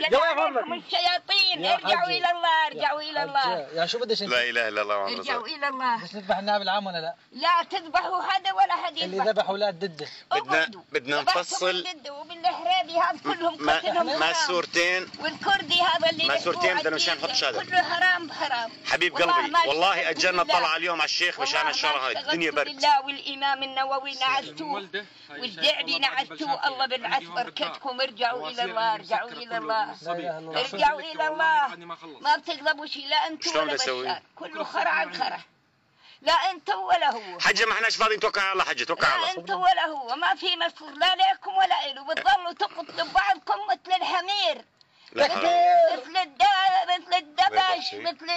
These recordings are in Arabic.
ينزل عليكم الشياطين. ارجعوا الى الله، ارجعوا الى الله. يا شو بدش لا اله الا الله. ارجعوا الى الله. بس نذبح النعم العام ولا لا؟ لا تذبحوا هذا ولا هذا. اللي ذبح اولاد ضده. بدنا نفصل. وبالحرابي هذا كلهم قتلهم ما السورتين والكردي هذا اللي ما السورتين بدنا مشان نحط شهاده. كله حرام حرام. حبيب قلبي والله اجلنا طلع اليوم على الشيخ مشان الشهر هاي الدنيا برد. بالله والامام النووي نعستوه والدعبي نعستوه. الله بالعث بركتكم. ارجعوا الى الله، ارجعوا الى الله، ارجعوا الى الله. ما بتقلبوا شيء لا انتم ولا بشار. كله خرا عن خرا. لا انت ولا هو. حجه ما احناش فاضيين. توكل على الله حجه، توكل على الله. لا انت ولا هو. ما في نصر لا لكم ولا إله. بتضلوا تقتلوا بعضكم مثل الحمير، مثل الدبش، مثل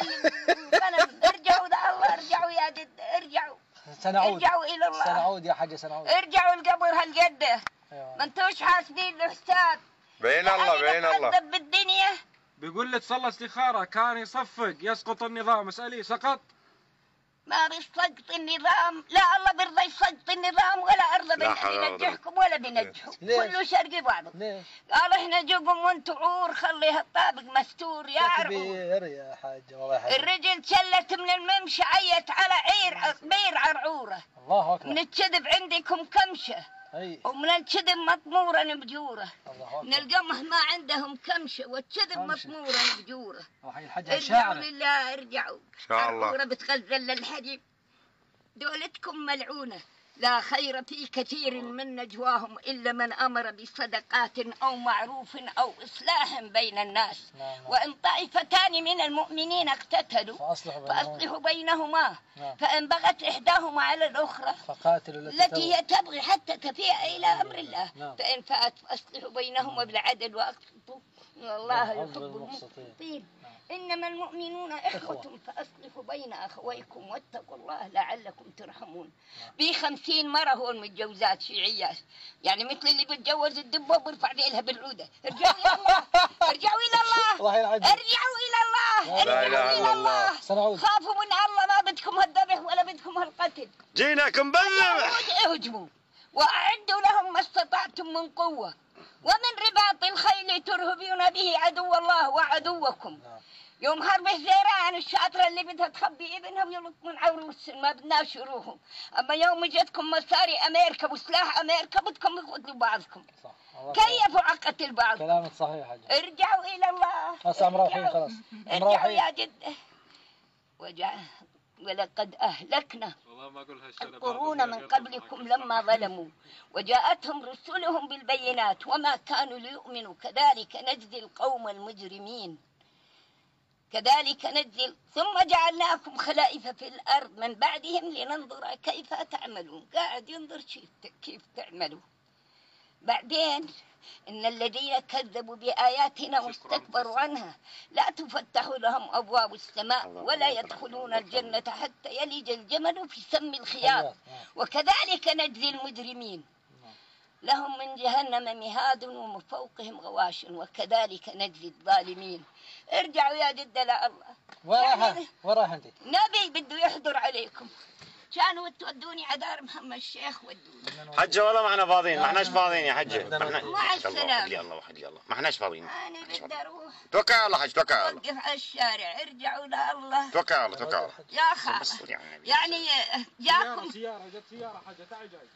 الغنم. ارجعوا لله، ارجعوا يا جد، ارجعوا. سنعود، ارجعوا الى الله. سنعود يا حجه، سنعود. ارجعوا القبر هالقده. ما انتوش حاسبين الحساب. بين الله بين الله. بالدنيا بيقول لك صلى استخاره كان يصفق يسقط النظام. اساليه سقط؟ ما بيسقط النظام. لا الله بيرضى يسقط النظام ولا ارضى بينجحكم ولا بينجحوا. كله شرقي بعضه. قال احنا جوكم وانتوا عور. خليها الطابق مستور يا عرور. كبير يا حاجه والله حاجة. الرجل شلت من الممشى عيت على بير عرعوره. الله اكبر. من الكذب عندكم كمشه. ومن الكذب مطمورا بجوره. من القمح ما عندهم كمشه والكذب مطمورا بجوره. ارجعوا لله، ارجعوا. ان شاء الله. عرعوره بتغزل للحديد. دولتكم ملعونه. لا خير في كثير من نجواهم إلا من أمر بصدقات أو معروف أو إصلاح بين الناس. وإن طائفتان من المؤمنين اقتتلوا فأصلحوا بينهما. فإن بغت إحداهما على الأخرى فقاتلوا التي هي تبغي حتى تفيء إلى أمر الله. فإن فأت فأصلحوا بينهما بالعدل وأقسطوا الله يحب المقسطين. إنما المؤمنون إخوة فأصلحوا بين أخويكم واتقوا الله لعلكم ترحمون. ب50 مرة هون متجوزات شيعيات، يعني مثل اللي بتجوز الدبة وبرفع لها بالعودة. ارجعوا إلى الله، ارجعوا إلى الله، ارجعوا إلى الله، ارجعوا إلى الله. خافوا من الله. ما بدكم هالذبح ولا بدكم هالقتل. جيناكم بالذبح. اهجموا وأعدوا لهم ما استطعتم من قوة ومن رباط الخيل ترهبون به عدو الله وعدوكم. يوم حرب الزيران الشاطرة اللي بدها تخبي ابنها ويلط من عروس ما بدناش يروحوا. أما يوم جتكم مصاري أمريكا وسلاح أمريكا بدكم تقتلوا بعضكم. كيفوا عقتل بعض. كلامك صحيح حاجة. ارجعوا إلى الله. هسه مروحين خلاص. ارجعوا يا جدة. ولقد أهلكنا القرون من قبلكم لما ظلموا وجاءتهم رسلهم بالبينات وما كانوا ليؤمنوا كذلك نجزي القوم المجرمين. كذلك نجزي. ثم جعلناكم خلائف في الأرض من بعدهم لننظر كيف تعملون. قاعد ينظر كيف تعملوا. بعدين إن الذين كذبوا بآياتنا واستكبروا عنها لا تفتح لهم أبواب السماء ولا يدخلون الجنة حتى يلج الجمل في سم الخياط وكذلك نجزي المجرمين. لهم من جهنم مهاد ومن فوقهم غواش وكذلك نجزي الظالمين. ارجعوا يا جدة لا الله. وراها انت. نبي بده يحضر عليكم. كانوا تودوني على دار محمد الشيخ ودوني. حجه والله ما احنا فاضيين. ما احناش فاضيين يا حجه. مع السلامة. وحدي الله وحدي الله. ما احناش فاضيين. انا بدي اروح. توكل على الله حج. توكل على الله. وقف على الشارع. ارجعوا لله. توكل على الله. توكل على الله. يا خالد يعني جاكم سيارة جت سيارة حاجة تعال جاي.